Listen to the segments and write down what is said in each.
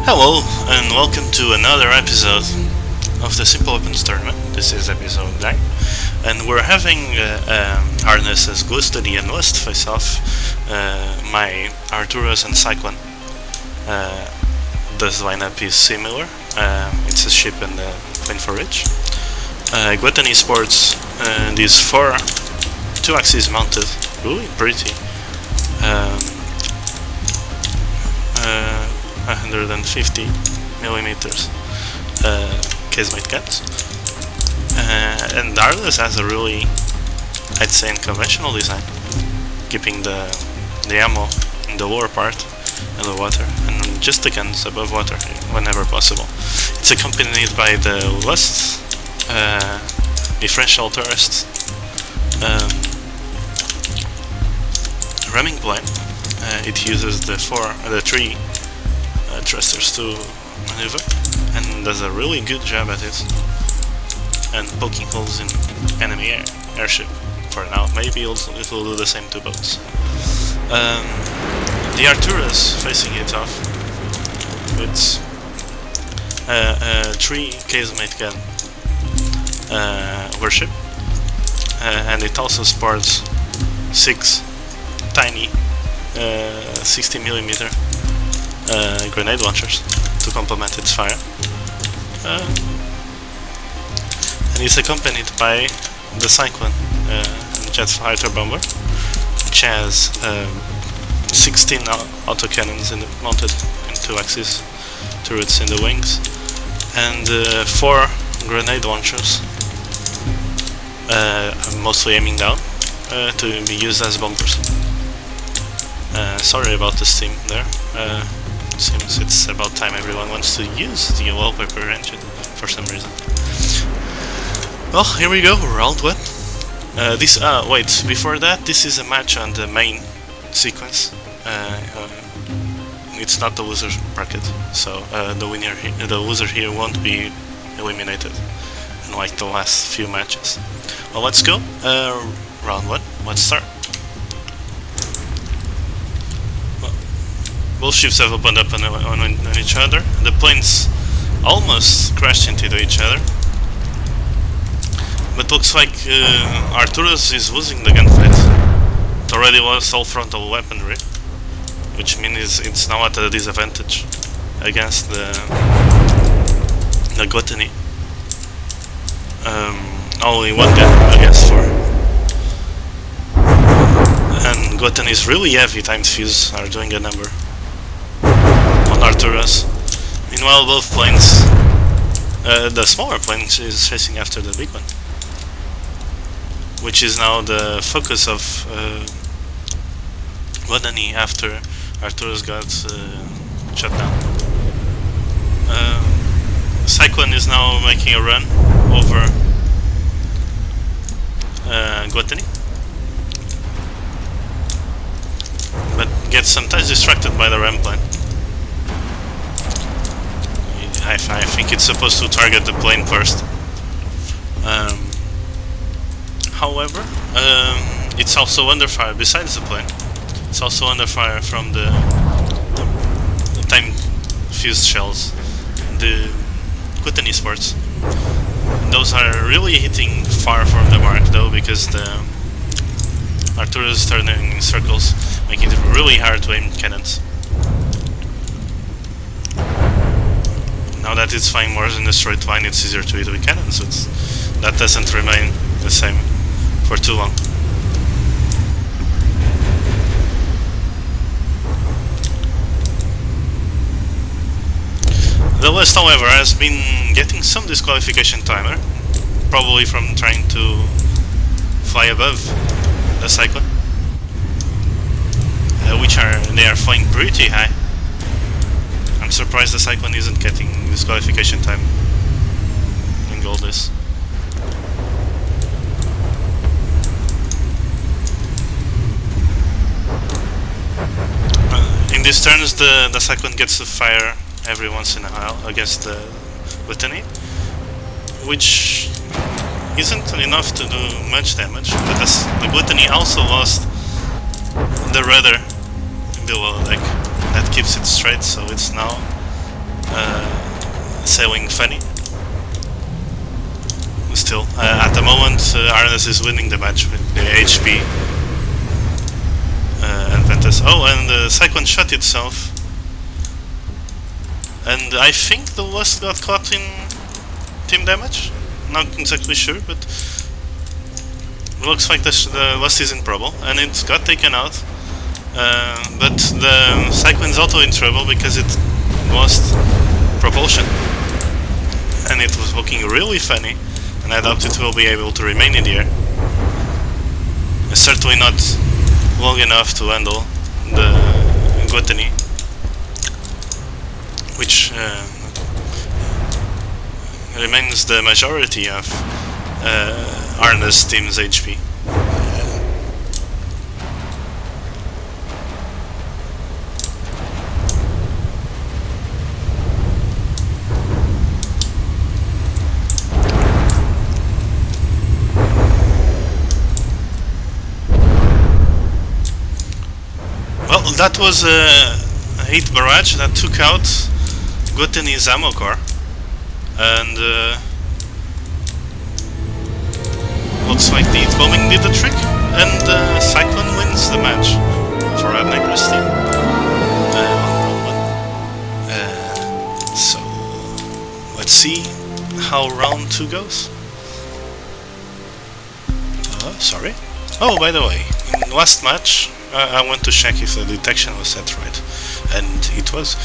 Hello, and welcome to another episode of the Simple Weapons Tournament. This is episode 9, and we're having Harnes's Gluttony and Lust face off my Arthuros and Cyclone. The lineup is similar, it's a ship and a plane for rich. Gluttony sports these 4 2-axis mounted, really pretty. 150 millimeters casemate guns, and Arthuros has a really, I'd say, unconventional design, keeping the ammo in the lower part of the water and just the guns above water whenever possible. It's accompanied by the Lust differential turret, ramming plane. It uses the 3 thrusters to maneuver and does a really good job at it, and poking holes in enemy airship for now. Maybe it will do the same to boats. The Arthuros facing it off. It's a 3 casemate gun warship, and it also sports 6 tiny 60mm grenade launchers to complement its fire, and it's accompanied by the Cyclone jet fighter bomber, which has 16 autocannons mounted in 2-axis turrets in the wings, and 4 grenade launchers, mostly aiming down, to be used as bombers. Sorry about the steam there. Seems it's about time everyone wants to use the wallpaper engine for some reason. Well, here we go, round 1. Wait, before that, this is a match on the main sequence. It's not the loser bracket, so the loser here won't be eliminated, unlike the last few matches. Well, let's go. Round 1, let's start. Both ships have opened up on each other. The planes almost crashed into each other, but looks like Arthuros is losing the gunfight. It already lost all frontal weaponry, which means it's now at a disadvantage against the Gluttony. Only 1 gun against 4. And Gluttony is really heavy. Times fuse are doing a number on Arthuros. Meanwhile, both planes, the smaller plane is chasing after the big one, which is now the focus of Gluttony after Arthuros got shut down. Cyclone is now making a run over Gluttony, but gets sometimes distracted by the ram plane. I think it's supposed to target the plane first. However, it's also under fire. Besides the plane, it's also under fire from the time fused shells, the Gluttony sports. Those are really hitting far from the mark, though, because the Arthuros is turning in circles, making it really hard to aim cannons. Now that it's flying more in a straight line, it's easier to hit with cannons, but that doesn't remain the same for too long. The Lust, however, has been getting some disqualification timer, probably from trying to fly above the Cyclone, they are flying pretty high. I'm surprised the Cyclone isn't getting disqualification time in all this. In these turns, the Cyclone gets to fire every once in a while against the Gluttony, which isn't enough to do much damage, but the Gluttony also lost the rudder below the deck that keeps it straight, so it's now sailing funny. Still, at the moment, Arnes is winning the match with the HP advantage. Oh, and the Cyclone shot itself. And I think the Lust got caught in team damage. Not exactly sure, but looks like the Lust is in trouble, and it got taken out. But the Cyclone is also in trouble because it lost propulsion, and it was looking really funny. And I doubt it will be able to remain in the air. It's certainly not long enough to handle the Gluttony, which remains the majority of Arnes team's HP. Well, that was a hit barrage that took out Gluttony's ammo core, and looks like the hit bombing did the trick, and Cyclone wins the match for AdNecrias team. So let's see how round 2 goes. Sorry. Oh, by the way, in last match I went to check if the detection was set right, and it was.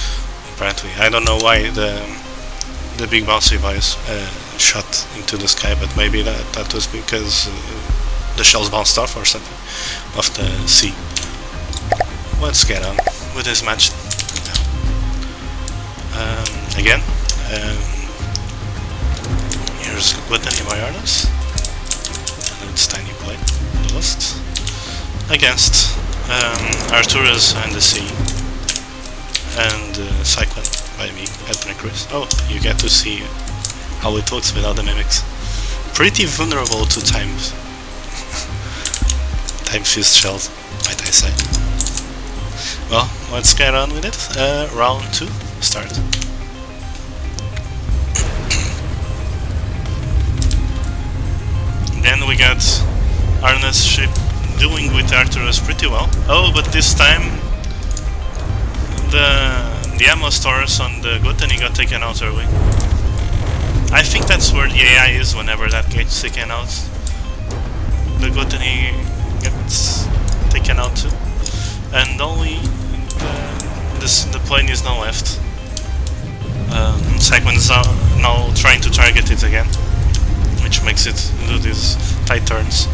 Apparently, I don't know why the big bouncy boys shot into the sky, but maybe that was because the shells bounced off or something off the sea. Let's get on with this match. Again, here's Gluttony by Arthuros, and it's tiny play, the Lust, against Arthuros and the sea, and Cyclone by me, AdNecrias. Oh, you get to see how it looks without the mimics. Pretty vulnerable to time-fused shells, might I say. Well, let's get on with it. Round 2, start. Then we got Arnes ship doing with Arthuros pretty well. Oh, but this time the ammo stores on the Gluttony got taken out early. I think that's where the AI is whenever that gets taken out. The Gluttony gets taken out too. And only the plane is now left. Cyclone is now trying to target it again, which makes it do these tight turns.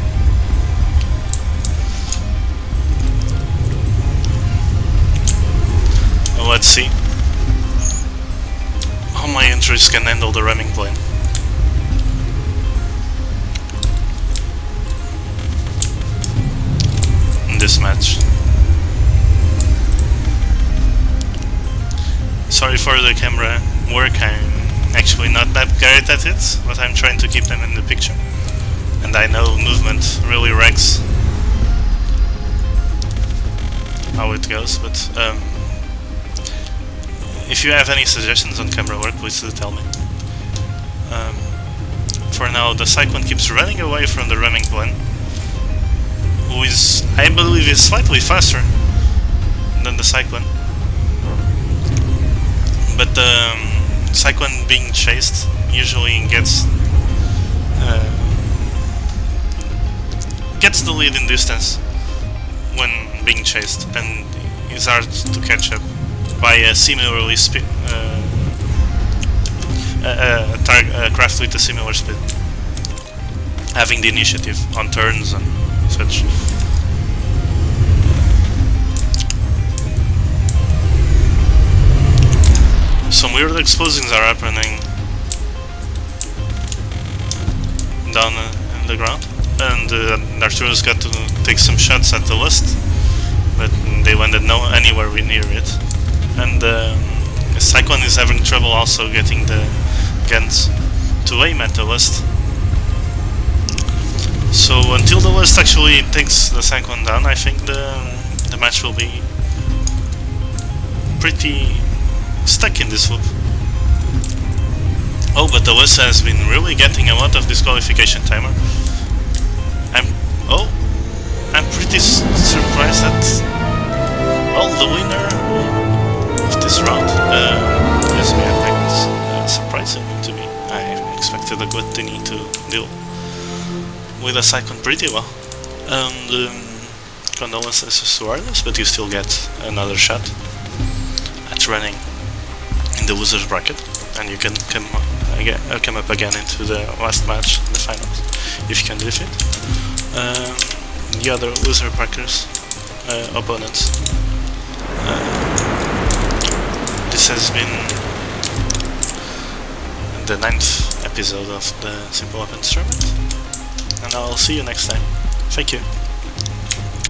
Well, let's see how my entries can handle the ramming plane. In this match. Sorry for the camera work, I'm actually not that great at it, but I'm trying to keep them in the picture. And I know movement really wrecks how it goes, but if you have any suggestions on camera work, please do tell me. For now, the Cyclone keeps running away from the ramming plane, who is, I believe, is slightly faster than the Cyclone. But the Cyclone being chased usually gets the lead in distance when being chased, and is hard to catch up by a similarly a craft with a similar speed, having the initiative on turns and such. Some weird explosions are happening down in the ground, and Arthuros got to take some shots at the Lust, but they landed anywhere near it. And Cyclone is having trouble also getting the guns to aim at the Lust. So until the Lust actually takes the Cyclone down, I think the match will be pretty stuck in this loop. Oh, but the Alyssa has been really getting a lot of disqualification timer. I'm pretty surprised that, well, the winner of this round has been AdNecrias. Surprising to me. I expected the Gluttony to deal with a Cyclone pretty well. And condolences to Arthuros, but you still get another shot at running in the losers bracket, and you can come up again into the last match, the finals, if you can defeat the other loser brackers opponents. This has been the 9th episode of the Simple Weapons tournament, and I'll see you next time. Thank you.